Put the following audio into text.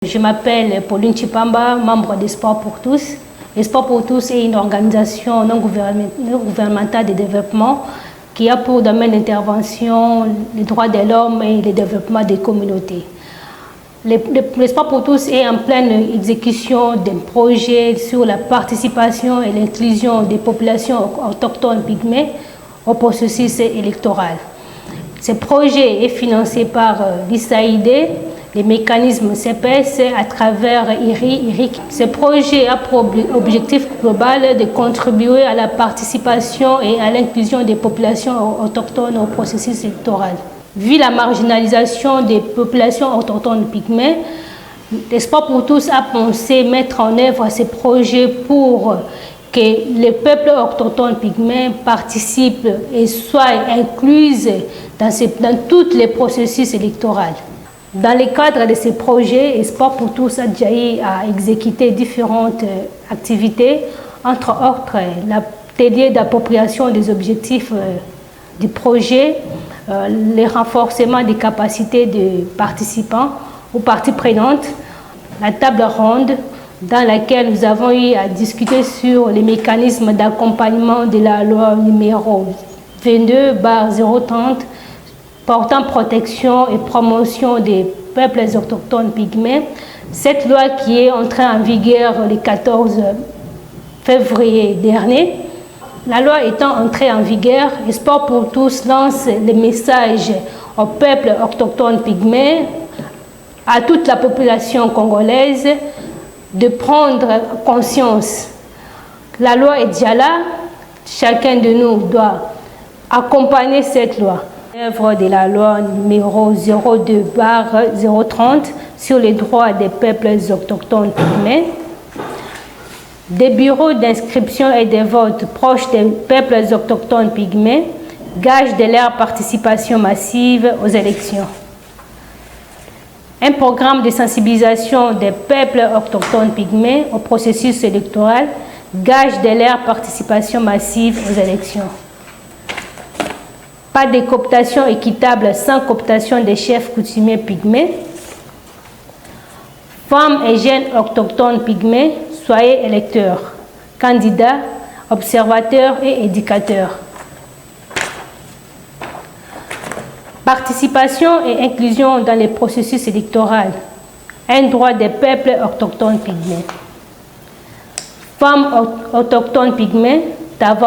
Je m'appelle Pauline Chipamba, membre d'Espoir pour tous. Espoir pour tous est une organisation non gouvernementale de développement qui a pour domaine d'intervention les droits de l'homme et le développement des communautés. L'Espoir pour tous est en pleine exécution d'un projet sur la participation et l'inclusion des populations autochtones pygmées au processus électoral. Ce projet est financé par l'USAID, les mécanismes CPS à travers IRIC. Ce projet a pour objectif global de contribuer à la participation et à l'inclusion des populations autochtones au processus électoral. Vu la marginalisation des populations autochtones pygmées, l'Espoir pour tous a pensé mettre en œuvre ce projet pour que les peuples autochtones pygmées participent et soient inclus dans tous les processus électoraux. Dans le cadre de ce projet, Espoir pour tous a déjà exécuté différentes activités, entre autres l'atelier d'appropriation des objectifs du projet, le renforcement des capacités des participants ou parties prenantes, la table ronde dans laquelle nous avons eu à discuter sur les mécanismes d'accompagnement de la loi numéro 22/030 portant protection et promotion des peuples autochtones pygmées. Cette loi qui est entrée en vigueur le 14 février dernier. La loi étant entrée en vigueur, Espoir pour tous lance le message aux peuples autochtones pygmées, à toute la population congolaise, de prendre conscience. La loi est déjà là, chacun de nous doit accompagner cette loi. L'œuvre de la loi numéro 02/030 sur les droits des peuples autochtones pygmées, des bureaux d'inscription et de vote proches des peuples autochtones pygmées, gage de leur participation massive aux élections. Un programme de sensibilisation des peuples autochtones pygmées au processus électoral, gage de leur participation massive aux élections. Pas de cooptation équitable sans cooptation des chefs coutumiers pygmées. Femmes et jeunes autochtones pygmées, soyez électeurs, candidats, observateurs et éducateurs. Participation et inclusion dans les processus électoraux, un droit des peuples autochtones pygmées. Femmes autochtones pygmées, d'avoir